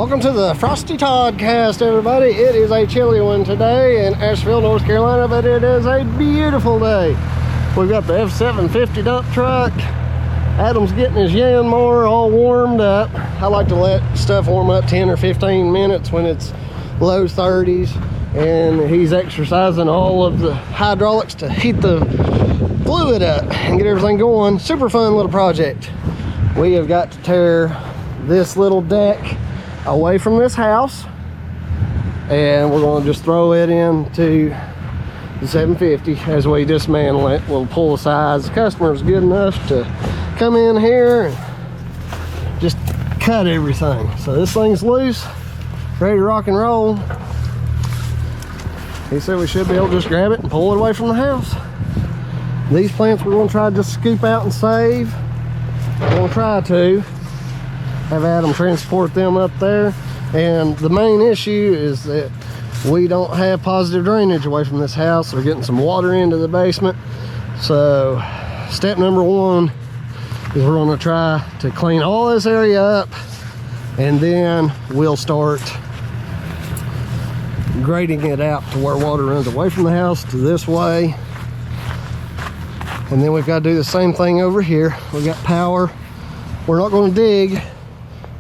Welcome to the Frosty Toddcast, everybody. It is a chilly one today in Asheville, North Carolina, but it is a beautiful day. We've got the F750 dump truck. Adam's getting his yan mower all warmed up. I like to let stuff warm up 10 or 15 minutes when it's low 30s, and he's exercising all of the hydraulics to heat the fluid up and get everything going. Super fun little project. We have got to tear this little deck away from this house, and we're going to just throw it into the 750 as we dismantle it. We'll pull the sides. The customer's good enough to come in here and just cut everything. So this thing's loose, ready to rock and roll. He said we should be able to just grab it and pull it away from the house. These plants we're going to try to just scoop out and save. We're going to try to have Adam transport them up there, and the main issue is that we don't have positive drainage away from this house. They're getting some water into the basement. So step number one is we're going to try to clean all this area up, and then we'll start grading it out to where water runs away from the house to this way. And then we've got to do the same thing over here. We got power. We're not going to dig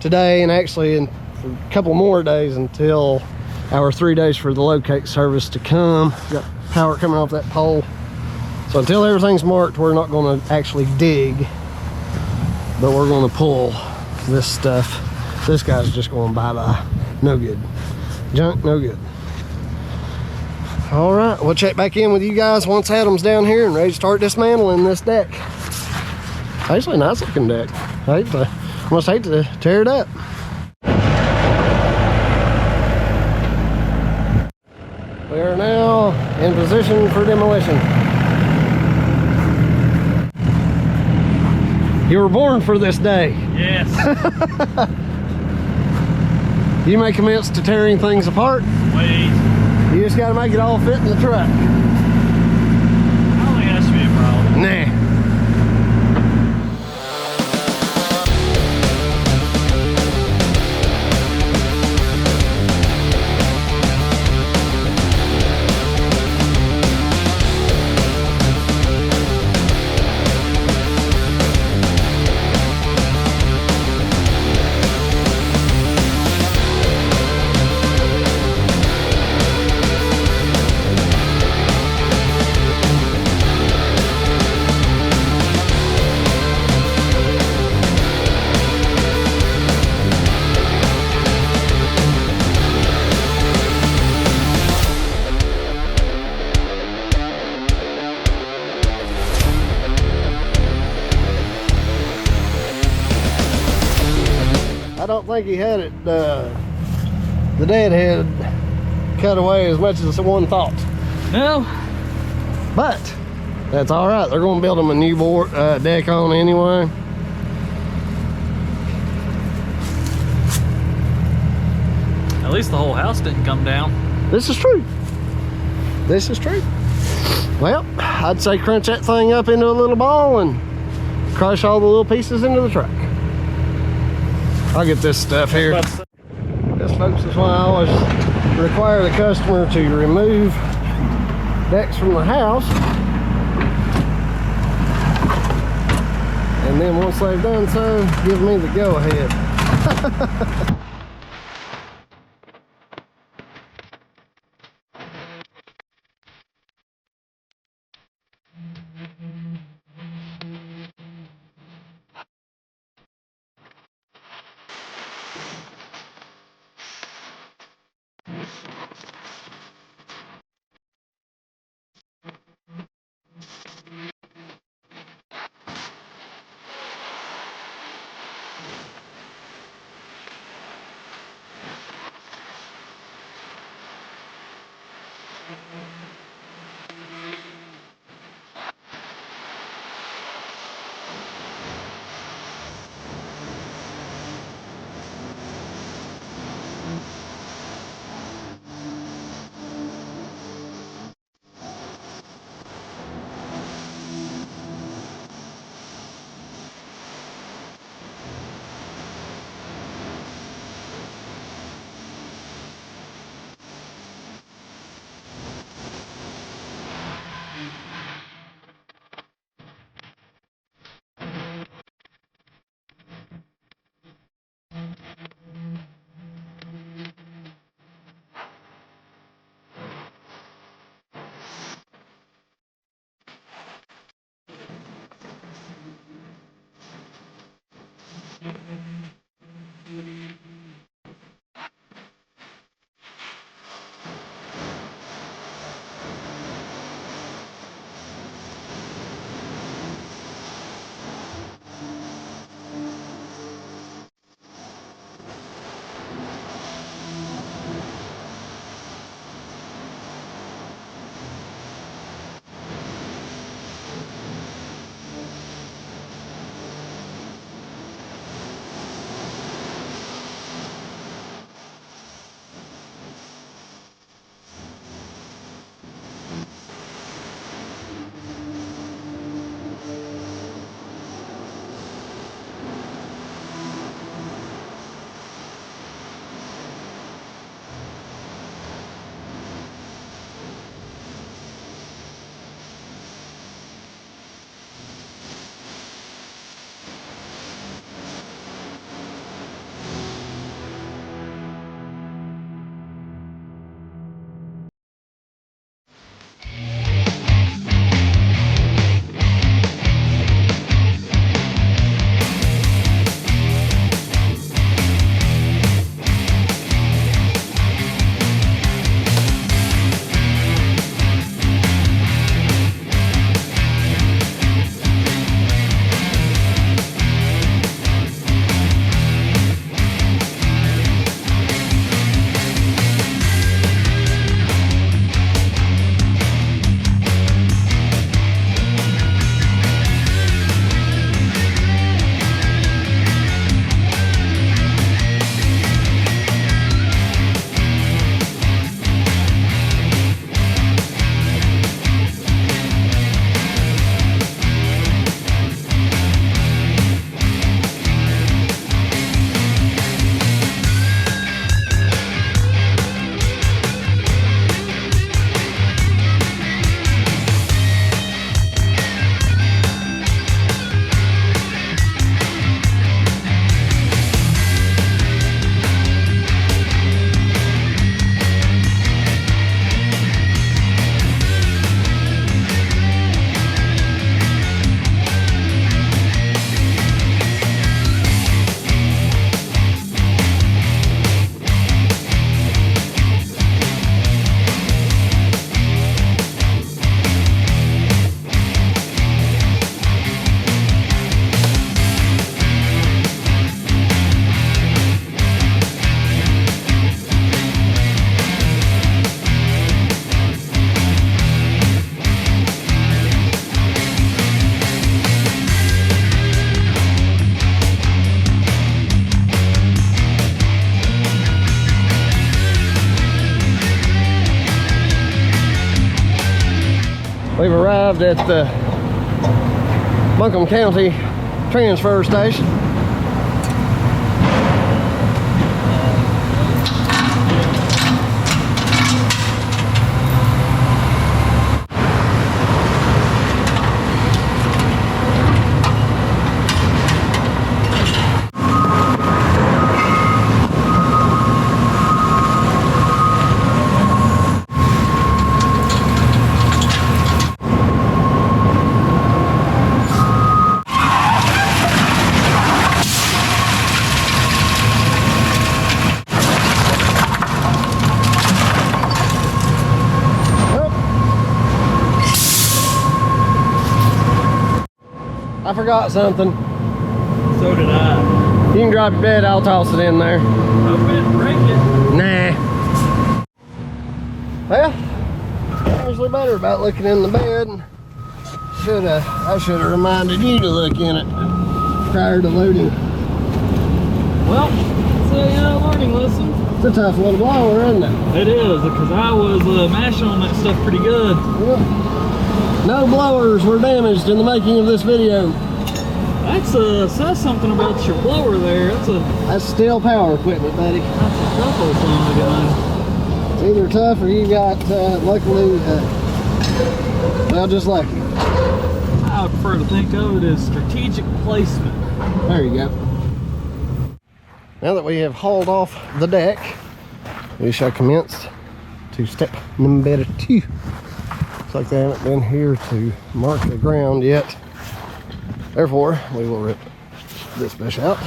today, and actually in a couple more days until our 3 days for the locate service to come. Got power coming off that pole. So until everything's marked, we're not going to actually dig, but we're going to pull this stuff. This guy's just going bye-bye. No good. Junk, no good. All right, we'll check back in with you guys once Adam's down here and ready to start dismantling this deck. Actually, nice looking deck. I almost hate to tear it up. We are now in position for demolition. You were born for this day. Yes. You may commence to tearing things apart. Please. You just got to make it all fit in the truck. I don't think that should be a problem. Nah. I don't think he had it, the deadhead cut away as much as one thought. No. But that's all right. They're going to build him a new board, deck on anyway. At least the whole house didn't come down. This is true. This is true. Well, I'd say crunch that thing up into a little ball and crush all the little pieces into the truck. I'll get this stuff here. This, folks, is why I always require the customer to remove decks from the house. And then once they've done so, give me the go-ahead. We've arrived at the Buncombe County transfer station. I forgot something. So did I. You can drop your bed, I'll toss it in there. Hope it didn't break it. Nah. Well, usually better about looking in the bed. I should have reminded you to look in it prior to loading. Well, it's a learning lesson. It's a tough little blower, isn't it? It is, because I was mashing on that stuff pretty good. Yeah. No blowers were damaged in the making of this video. That says something about your blower there. That's steel power equipment, buddy. That's a tough old son of a gun. It's either tough or you got, luckily, well, just lucky. I would prefer to think of it as strategic placement. There you go. Now that we have hauled off the deck, we shall commence to step number 2. Looks like they haven't been here to mark the ground yet. Therefore, we will rip this bush out,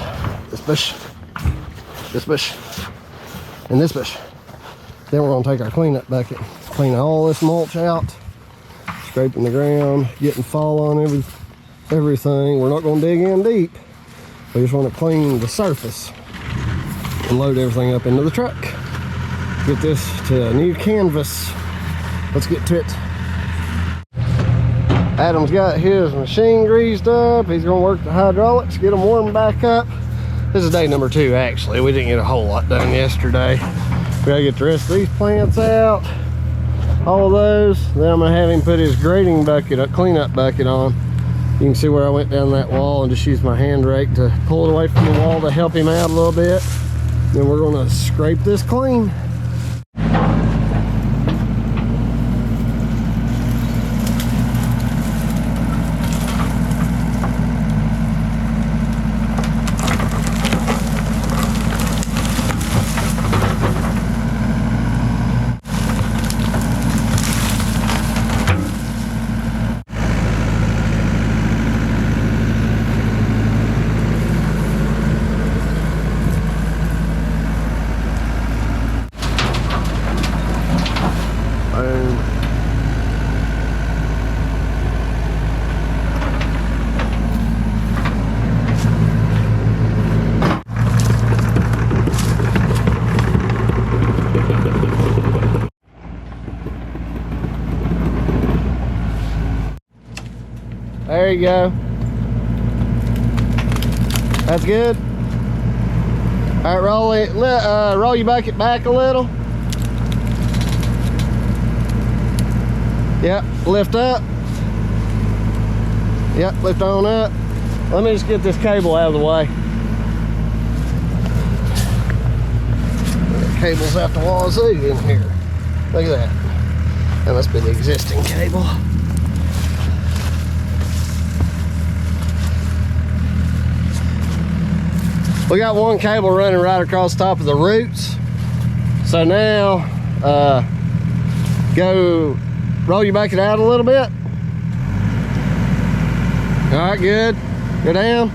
this bush, and this bush. Then we're going to take our cleanup bucket, clean all this mulch out, scraping the ground, getting fall on everything. We're not going to dig in deep. We just want to clean the surface and load everything up into the truck. Get this to a new canvas. Let's get to it. Adam's got his machine greased up. He's gonna work the hydraulics, get them warmed back up. This is day number 2, actually. We didn't get a whole lot done yesterday. We gotta get the rest of these plants out, all of those. Then I'm gonna have him put his grading bucket, cleanup bucket on. You can see where I went down that wall and just used my hand rake to pull it away from the wall to help him out a little bit. Then we're gonna scrape this clean. There you go. That's good. All right, roll your bucket back a little. Yep, lift up. Yep, lift on up. Let me just get this cable out of the way. The cable's out the wazoo in here. Look at that. That must be the existing cable. We got one cable running right across the top of the roots. So now, go roll your bucket out a little bit. All right, good. Go down.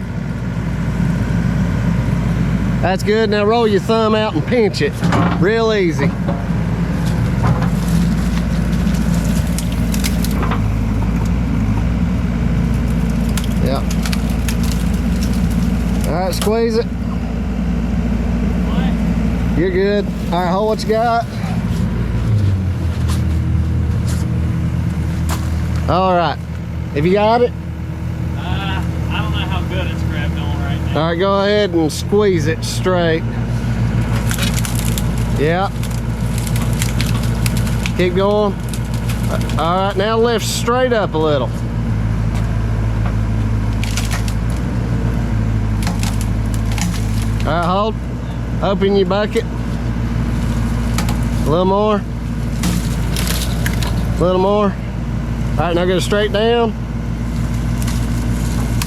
That's good. Now roll your thumb out and pinch it. Real easy. Yep. All right, squeeze it. You're good. All right, hold what you got. All right. Have you got it? I don't know how good it's grabbed on right now. All right, go ahead and squeeze it straight. Yeah. Keep going. All right, now lift straight up a little. All right, hold. Open your bucket. A little more. A little more. All right, now go straight down.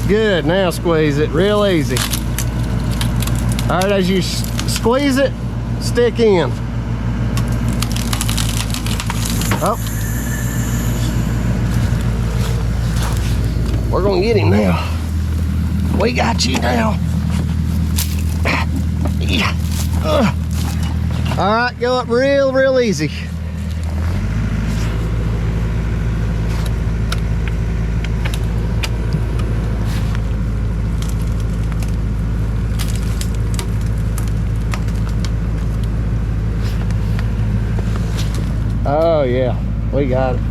Good, now squeeze it real easy. All right, as you squeeze it, stick in. Oh. We're gonna get him now. We got you now. Yeah. All right, go up real easy. Oh yeah, we got it.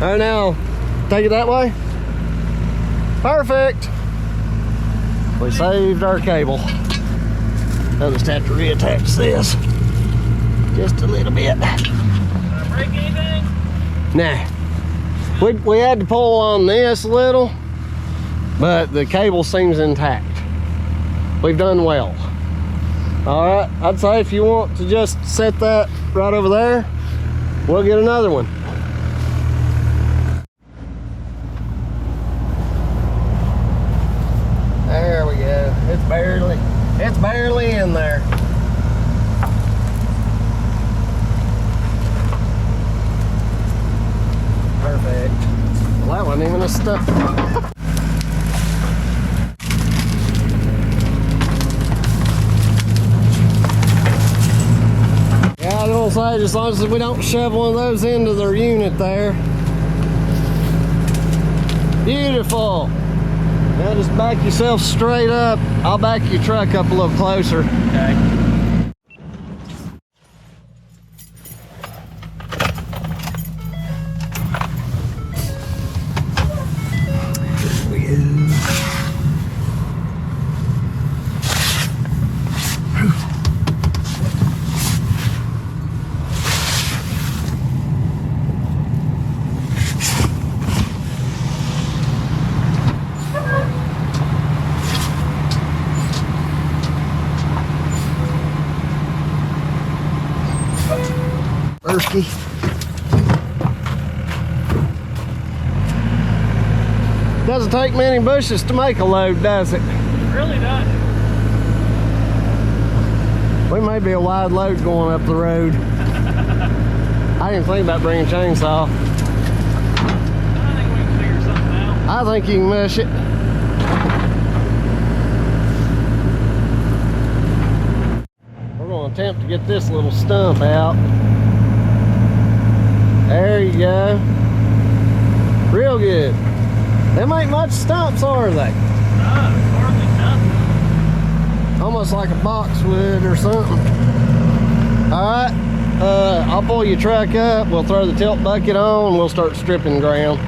All right, now take it that way. Perfect. We saved our cable. I'll just have to reattach this just a little bit. Did I break anything? Nah. We had to pull on this a little, but the cable seems intact. We've done well. All right, I'd say if you want to just set that right over there, we'll get another one. There we go. It's barely in there. Perfect. Well, that wasn't even a stuff. Yeah, I was gonna say, just as long as we don't shove one of those into their unit there. Beautiful. Now just back yourself straight up. I'll back your truck up a little closer. Okay. Ersky. Doesn't take many bushes to make a load, does it? It really does. We may be a wide load going up the road. I didn't think about bringing a chainsaw. I think we can figure something out. I think you can mush it. We're going to attempt to get this little stump out. There you go. Real good. Them ain't much stumps, are they? No, hardly nothing. Almost like a boxwood or something. All right, I'll pull your truck up. We'll throw the tilt bucket on. We'll start stripping ground.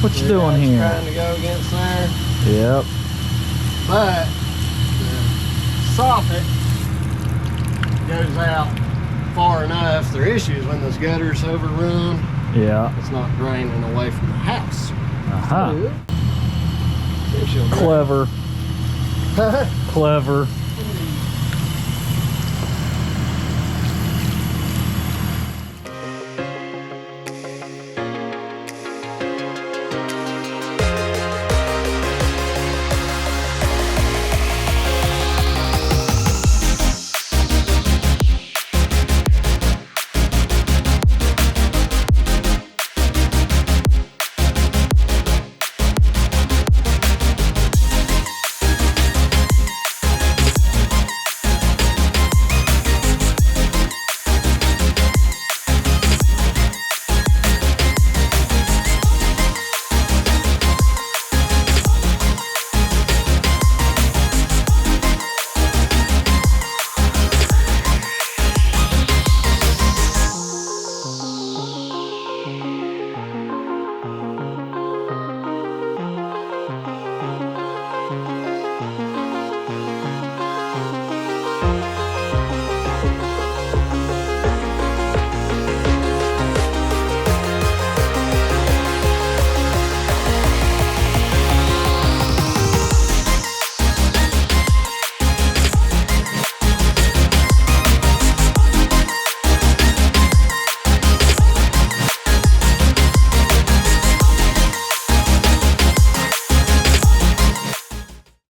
what you doing It's here? trying to go against there. Yep. But the soffit goes out far enough. There are issues when those gutters overrun. Yeah. It's not draining away from the house. Uh-huh. See if she'll drain. Clever. Clever.